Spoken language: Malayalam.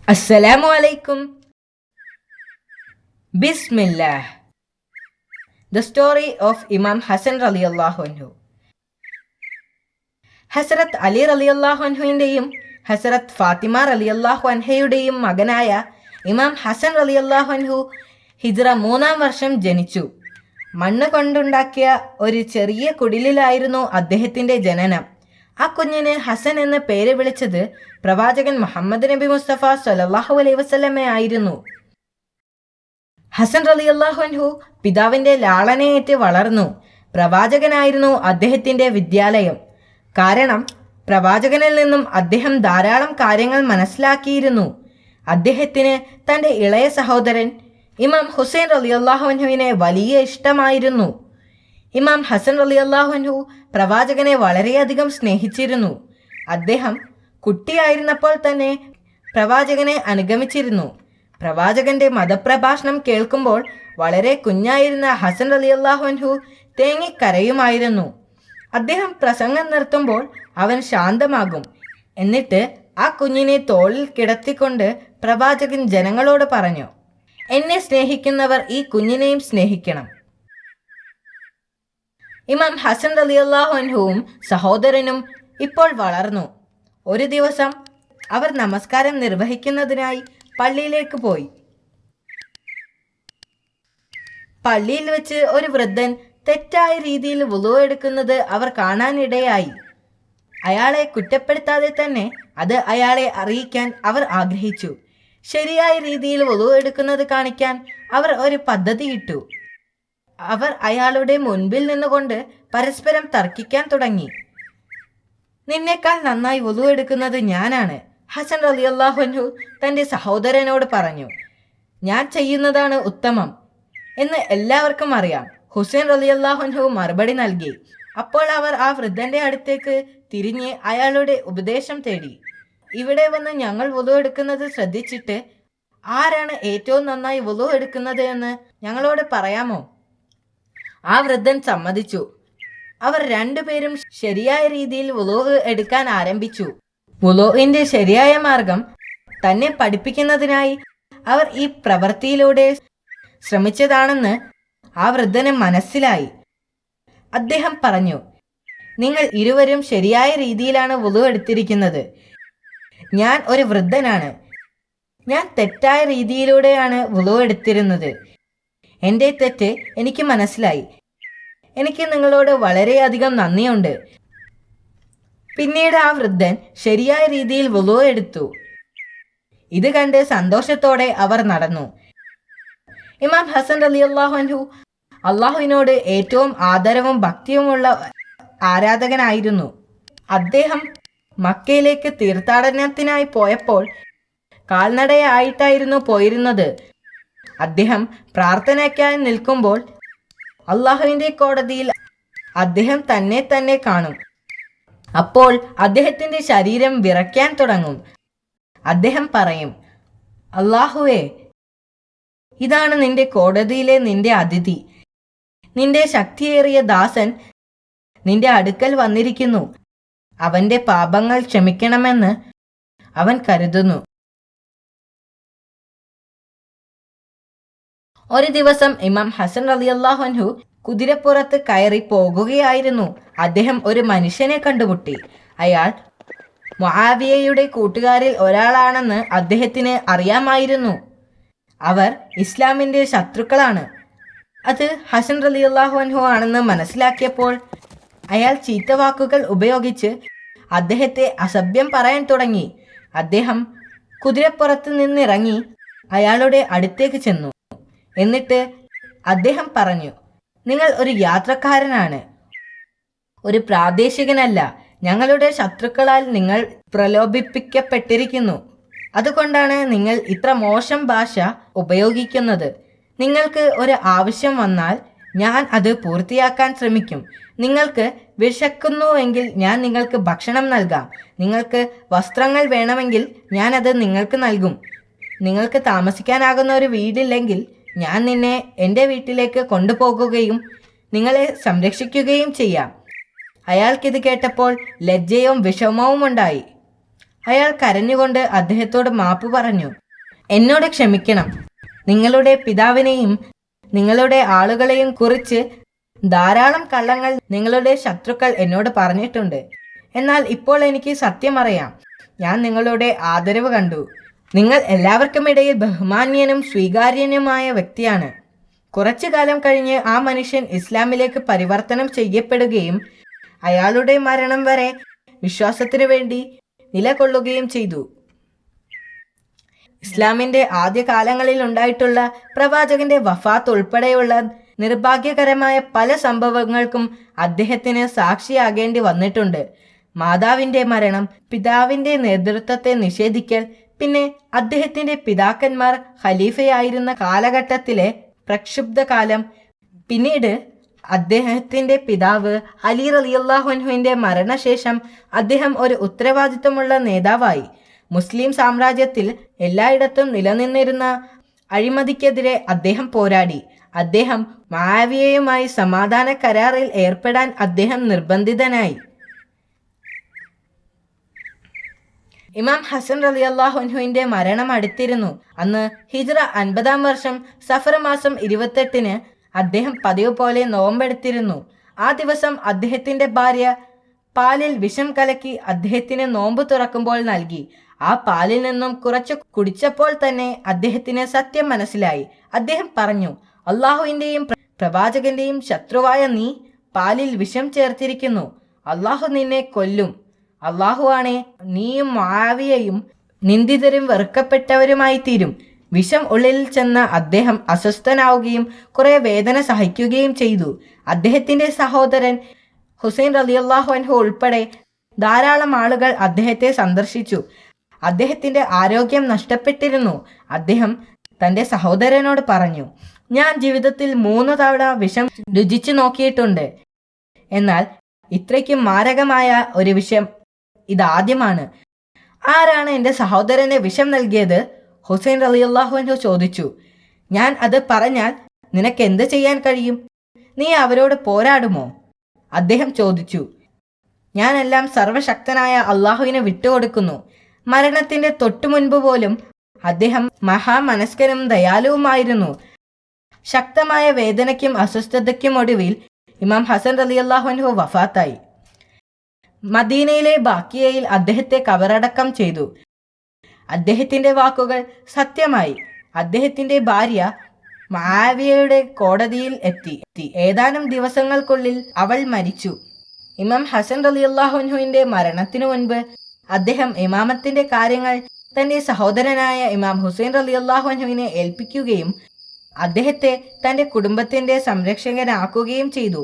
As-salamu Alaykum. Bismillah. The story of Imam Hassan raliyallahu anhu. ഹസ്രത്ത് അലി റളിയല്ലാഹു അൻഹുവിൻ്റെയും ഹസ്രത്ത് ഫാത്തിമ റളിയല്ലാഹു അൻഹയുടെയും മകനായ ഇമാം ഹസൻ റളിയല്ലാഹു അൻഹു ഹിജ്റ 3-ാം വർഷം ജനിച്ചു. മണ്ണ് കൊണ്ടുണ്ടാക്കിയ ഒരു ചെറിയ കുടിലിലായിരുന്നു അദ്ദേഹത്തിൻ്റെ ജനനം. ആ കുഞ്ഞിന് ഹസൻ എന്ന പേര് വിളിച്ചത് പ്രവാചകൻ മുഹമ്മദ് നബി മുസ്തഫ സ്വല്ലല്ലാഹു അലൈഹി വസല്ലമ ആയിരുന്നു. ഹസൻ റളിയല്ലാഹു അൻഹു പിതാവിൻ്റെ ലാളനയേറ്റ് വളർന്നു. പ്രവാചകനായിരുന്നു അദ്ദേഹത്തിൻ്റെ വിദ്യാലയം. കാരണം പ്രവാചകനിൽ നിന്നും അദ്ദേഹം ധാരാളം കാര്യങ്ങൾ മനസ്സിലാക്കിയിരുന്നു. അദ്ദേഹത്തിന് തൻ്റെ ഇളയ സഹോദരൻ ഇമാം ഹുസൈൻ റളിയല്ലാഹു അൻഹുവിനെ വലിയ ഇഷ്ടമായിരുന്നു. ഇമാം ഹസൻ റളിയല്ലാഹു അൻഹു പ്രവാചകനെ വളരെയധികം സ്നേഹിച്ചിരുന്നു. അദ്ദേഹം കുട്ടിയായിരുന്നപ്പോൾ തന്നെ പ്രവാചകനെ അനുഗമിച്ചിരുന്നു. പ്രവാചകന്റെ മതപ്രഭാഷണം കേൾക്കുമ്പോൾ വളരെ കുഞ്ഞായിരുന്ന ഹസൻ റളിയല്ലാഹു അൻഹു തേങ്ങിക്കരയുമായിരുന്നു. അദ്ദേഹം പ്രസംഗം നിർത്തുമ്പോൾ അവൻ ശാന്തമാകും. എന്നിട്ട് ആ കുഞ്ഞിനെ തോളിൽ കിടത്തിക്കൊണ്ട് പ്രവാചകൻ ജനങ്ങളോട് പറഞ്ഞു, എന്നെ സ്നേഹിക്കുന്നവർ ഈ കുഞ്ഞിനെയും സ്നേഹിക്കണം. ഇമാം ഹസൻ റളിയല്ലാഹു അൻഹുവും സഹോദരനും ഇപ്പോൾ വളർന്നു. ഒരു ദിവസം അവർ നമസ്കാരം നിർവഹിക്കുന്നതിനായി പള്ളിയിലേക്ക് പോയി. പള്ളിയിൽ വെച്ച് ഒരു വൃദ്ധൻ തെറ്റായ രീതിയിൽ വുളു എടുക്കുന്നത് അവർ കാണാനിടയായി. അയാളെ കുറ്റപ്പെടുത്താതെ തന്നെ അത് അയാളെ അറിയിക്കാൻ അവർ ആഗ്രഹിച്ചു. ശരിയായ രീതിയിൽ വുളു എടുക്കുന്നത് കാണിക്കാൻ അവർ ഒരു പദ്ധതിയിട്ടു. അവർ അയാളുടെ മുൻപിൽ നിന്നുകൊണ്ട് പരസ്പരം തർക്കിക്കാൻ തുടങ്ങി. നിന്നേക്കാൾ നന്നായി വുളു എടുക്കുന്നത് ഞാനാണ്, ഹസൻ റളിയല്ലാഹു അൻഹു തൻ്റെ സഹോദരനോട് പറഞ്ഞു. ഞാൻ ചെയ്യുന്നതാണ് ഉത്തമം എന്ന് എല്ലാവർക്കും അറിയാം. ഹുസൈൻ റളിയല്ലാഹു അൻഹു മറുപടി നൽകി. അപ്പോൾ അവർ ആ വൃദ്ധന്റെ അടുത്തേക്ക് തിരിഞ്ഞ് അയാളുടെ ഉപദേശം തേടി. ഇവിടെ വന്ന് ഞങ്ങൾ വുളു എടുക്കുന്നത് ശ്രദ്ധിച്ചിട്ട് ആരാണ് ഏറ്റവും നന്നായി വുളു എടുക്കുന്നത് എന്ന് ഞങ്ങളോട് പറയാമോ? ആ വൃദ്ധൻ സമ്മതിച്ചു. അവർ രണ്ടുപേരും ശരിയായ രീതിയിൽ വുളു എടുക്കാൻ ആരംഭിച്ചു. വുളുവിന്റെ ശരിയായ മാർഗം തന്നെ പഠിപ്പിക്കുന്നതിനായി അവർ ഈ പ്രവൃത്തിയിലൂടെ ശ്രമിച്ചതാണെന്ന് ആ വൃദ്ധന് മനസ്സിലായി. അദ്ദേഹം പറഞ്ഞു, നിങ്ങൾ ഇരുവരും ശരിയായ രീതിയിലാണ് വുളു എടുത്തിരിക്കുന്നത്. ഞാൻ ഒരു വൃദ്ധനാണ്. ഞാൻ തെറ്റായ രീതിയിലൂടെയാണ് വുളു എടുത്തിരുന്നത്. എൻ്റെ തെറ്റ് എനിക്ക് മനസ്സിലായി. എനിക്ക് നിങ്ങളോട് വളരെയധികം നന്ദിയുണ്ട്. പിന്നീട് ആ വൃദ്ധൻ ശരിയായ രീതിയിൽ വുളു എടുത്തു. ഇത് കണ്ട് സന്തോഷത്തോടെ അവർ നടന്നു. ഇമാം ഹസൻ റളിയല്ലാഹു അൻഹു അള്ളാഹുവിനോട് ഏറ്റവും ആദരവും ഭക്തിയുമുള്ള ആരാധകനായിരുന്നു. അദ്ദേഹം മക്കയിലേക്ക് തീർത്ഥാടനത്തിനായി പോയപ്പോൾ കാൽനടയായിട്ടായിരുന്നു പോയിരുന്നത്. അദ്ദേഹം പ്രാർത്ഥനയ്ക്കായി നിൽക്കുമ്പോൾ അള്ളാഹുവിൻ്റെ കോടതിയിൽ അദ്ദേഹം തന്നെ കാണും. അപ്പോൾ അദ്ദേഹത്തിൻ്റെ ശരീരം വിറയ്ക്കാൻ തുടങ്ങും. അദ്ദേഹം പറയും, അള്ളാഹുവേ, ഇതാണ് നിന്റെ കോടതിയിലെ നിന്റെ അതിഥി. നിന്റെ ശക്തിയേറിയ ദാസൻ നിന്റെ അടുക്കൽ വന്നിരിക്കുന്നു. അവന്റെ പാപങ്ങൾ ക്ഷമിക്കണമെന്ന് അവൻ കരുതുന്നു. ഒരു ദിവസം ഇമാം ഹസൻ റളിയല്ലാഹു അൻഹു കുതിരപ്പുറത്ത് കയറി പോകുകയായിരുന്നു. അദ്ദേഹം ഒരു മനുഷ്യനെ കണ്ടുമുട്ടി. അയാൾ മുആവിയയുടെ കൂട്ടുകാരിൽ ഒരാളാണെന്ന് അദ്ദേഹത്തിന് അറിയാമായിരുന്നു. അവർ ഇസ്ലാമിൻ്റെ ശത്രുക്കളാണ്. അത് ഹസൻ റളിയല്ലാഹു അൻഹു ആണെന്ന് മനസ്സിലാക്കിയപ്പോൾ അയാൾ ചീത്തവാക്കുകൾ ഉപയോഗിച്ച് അദ്ദേഹത്തെ അസഭ്യം പറയാൻ തുടങ്ങി. അദ്ദേഹം കുതിരപ്പുറത്ത് നിന്നിറങ്ങി അയാളുടെ അടുത്തേക്ക് ചെന്നു. എന്നിട്ട് അദ്ദേഹം പറഞ്ഞു, നിങ്ങൾ ഒരു യാത്രക്കാരനാണ്, ഒരു പ്രാദേശികനല്ല. ഞങ്ങളുടെ ശത്രുക്കളാൽ നിങ്ങൾ പ്രലോഭിപ്പിക്കപ്പെട്ടിരിക്കുന്നു. അതുകൊണ്ടാണ് നിങ്ങൾ ഇത്ര മോശം ഭാഷ ഉപയോഗിക്കുന്നത്. നിങ്ങൾക്ക് ഒരു ആവശ്യം വന്നാൽ ഞാൻ അത് പൂർത്തിയാക്കാൻ ശ്രമിക്കും. നിങ്ങൾക്ക് വിശക്കുന്നുവെങ്കിൽ ഞാൻ നിങ്ങൾക്ക് ഭക്ഷണം നൽകാം. നിങ്ങൾക്ക് വസ്ത്രങ്ങൾ വേണമെങ്കിൽ ഞാൻ അത് നിങ്ങൾക്ക് നൽകും. നിങ്ങൾക്ക് താമസിക്കാനാകുന്ന ഒരു വീടില്ലെങ്കിൽ ഞാൻ നിന്നെ എൻ്റെ വീട്ടിലേക്ക് കൊണ്ടുപോകുകയും നിങ്ങളെ സംരക്ഷിക്കുകയും ചെയ്യാം. അയാൾക്കിത് കേട്ടപ്പോൾ ലജ്ജയും വിഷമവും ഉണ്ടായി. അയാൾ കരഞ്ഞുകൊണ്ട് അദ്ദേഹത്തോട് മാപ്പ് പറഞ്ഞു. എന്നോട് ക്ഷമിക്കണം, നിങ്ങളുടെ പിതാവിനെയും നിങ്ങളുടെ ആളുകളെയും കുറിച്ച് ധാരാളം കള്ളങ്ങൾ നിങ്ങളുടെ ശത്രുക്കൾ എന്നോട് പറഞ്ഞിട്ടുണ്ട്. എന്നാൽ ഇപ്പോൾ എനിക്ക് സത്യമറിയാം. ഞാൻ നിങ്ങളുടെ ആദരവ് കണ്ടു. നിങ്ങൾ എല്ലാവർക്കുമിടയിൽ ബഹുമാന്യനും സ്വീകാര്യനുമായ വ്യക്തിയാണ്. കുറച്ചു കാലം കഴിഞ്ഞ് ആ മനുഷ്യൻ ഇസ്ലാമിലേക്ക് പരിവർത്തനം ചെയ്യപ്പെടുകയും അയാളുടെ മരണം വരെ വിശ്വാസത്തിനു വേണ്ടി നിലകൊള്ളുകയും ചെയ്തു. ഇസ്ലാമിന്റെ ആദ്യ കാലങ്ങളിൽ ഉണ്ടായിട്ടുള്ള പ്രവാചകന്റെ വഫാത്ത് ഉൾപ്പെടെയുള്ള നിർഭാഗ്യകരമായ പല സംഭവങ്ങൾക്കും അദ്ദേഹത്തിന് സാക്ഷിയാകേണ്ടി വന്നിട്ടുണ്ട്. മാതാവിന്റെ മരണം, പിതാവിന്റെ നേതൃത്വത്തെ നിഷേധിക്കൽ, പിന്നെ അദ്ദേഹത്തിന്റെ പിതാക്കന്മാർ ഖലീഫയായിരുന്ന കാലഘട്ടത്തിലെ പ്രക്ഷുബ്ധ കാലം, പിന്നീട് അദ്ദേഹത്തിന്റെ പിതാവ് അലി റളിയല്ലാഹു അൻഹുവിന്റെ മരണശേഷം അദ്ദേഹം ഒരു ഉത്തരവാദിത്വമുള്ള നേതാവായി. മുസ്ലിം സാമ്രാജ്യത്തിൽ എല്ലായിടത്തും നിലനിന്നിരുന്ന അഴിമതിക്കെതിരെ അദ്ദേഹം പോരാടി. അദ്ദേഹം മുആവിയയുമായി സമാധാന കരാറിൽ ഏർപ്പെടാൻ അദ്ദേഹം നിർബന്ധിതനായി. ഇമാം ഹസൻ റളിയല്ലാഹു അൻഹുവിന്റെ മരണം അടുത്തിരുന്നു. അന്ന് ഹിജ്റ 50-ാം വർഷം സഫർ മാസം 28-ന് അദ്ദേഹം പതിവ് പോലെ നോമ്പെടുത്തിരുന്നു. ആ ദിവസം അദ്ദേഹത്തിന്റെ ഭാര്യ പാലിൽ വിഷം കലക്കി അദ്ദേഹത്തിന് നോമ്പ് തുറക്കുമ്പോൾ നൽകി. ആ പാലിൽ നിന്നും കുറച്ച് കുടിച്ചപ്പോൾ തന്നെ അദ്ദേഹത്തിന് സത്യം മനസ്സിലായി. അദ്ദേഹം പറഞ്ഞു, അള്ളാഹുവിന്റെയും പ്രവാചകന്റെയും ശത്രുവായ നീ പാലിൽ വിഷം ചേർത്തിരിക്കുന്നു. അള്ളാഹു നിന്നെ കൊല്ലും. അള്ളാഹുവാണെ നീയും മുആവിയയും നിന്ദിതരും വെറുക്കപ്പെട്ടവരുമായി തീരും. വിഷം ഉള്ളിൽ ചെന്ന അദ്ദേഹം അസ്വസ്ഥനാവുകയും കുറെ വേദന സഹിക്കുകയും ചെയ്തു. അദ്ദേഹത്തിന്റെ സഹോദരൻ ഹുസൈൻ റളിയല്ലാഹു അൻഹു ഉൾപ്പെടെ ധാരാളം ആളുകൾ അദ്ദേഹത്തെ സന്ദർശിച്ചു. അദ്ദേഹത്തിന്റെ ആരോഗ്യം നഷ്ടപ്പെട്ടിരുന്നു. അദ്ദേഹം തന്റെ സഹോദരനോട് പറഞ്ഞു, ഞാൻ ജീവിതത്തിൽ 3 തവണ വിഷം രുചിച്ചു നോക്കിയിട്ടുണ്ട്. എന്നാൽ ഇത്രയ്ക്കും മാരകമായ ഒരു വിഷം ഇതാദ്യമാണ്. ആരാണ് എൻ്റെ സഹോദരന് വിഷം നൽകിയത്? ഹുസൈൻ റളിയല്ലാഹു അൻഹു ചോദിച്ചു. ഞാൻ അത് പറഞ്ഞാൽ നിനക്ക് എന്ത് ചെയ്യാൻ കഴിയും? നീ അവരോട് പോരാടുമോ? അദ്ദേഹം ചോദിച്ചു. ഞാനെല്ലാം സർവശക്തനായ അള്ളാഹുവിനെ വിട്ടുകൊടുക്കുന്നു. മരണത്തിന്റെ തൊട്ടു മുൻപ് പോലും അദ്ദേഹം മഹാമനസ്കനും ദയാലുവുമായിരുന്നു. ശക്തമായ വേദനയ്ക്കും അസ്വസ്ഥതയ്ക്കും ഒടുവിൽ ഇമാം ഹസൻ റളിയല്ലാഹു അൻഹു വഫാത്തായി. മദീനയിലെ ബാക്കിയയിൽ അദ്ദേഹത്തെ കബറടക്കം ചെയ്തു. അദ്ദേഹത്തിന്റെ വാക്കുകൾ സത്യമായി. അദ്ദേഹത്തിന്റെ ഭാര്യ മുആവിയയുടെ കോടതിയിൽ എത്തി. ഏതാനും ദിവസങ്ങൾക്കുള്ളിൽ അവൾ മരിച്ചു. ഇമാം ഹസൻ റളിയല്ലാഹു അൻഹുവിന്റെ മരണത്തിനു മുൻപ് അദ്ദേഹം ഇമാമത്തിന്റെ കാര്യങ്ങൾ തന്റെ സഹോദരനായ ഇമാം ഹുസൈൻ റളിയല്ലാഹു അൻഹുവിനെ ഏൽപ്പിക്കുകയും അദ്ദേഹത്തെ തന്റെ കുടുംബത്തിന്റെ സംരക്ഷകനാക്കുകയും ചെയ്തു.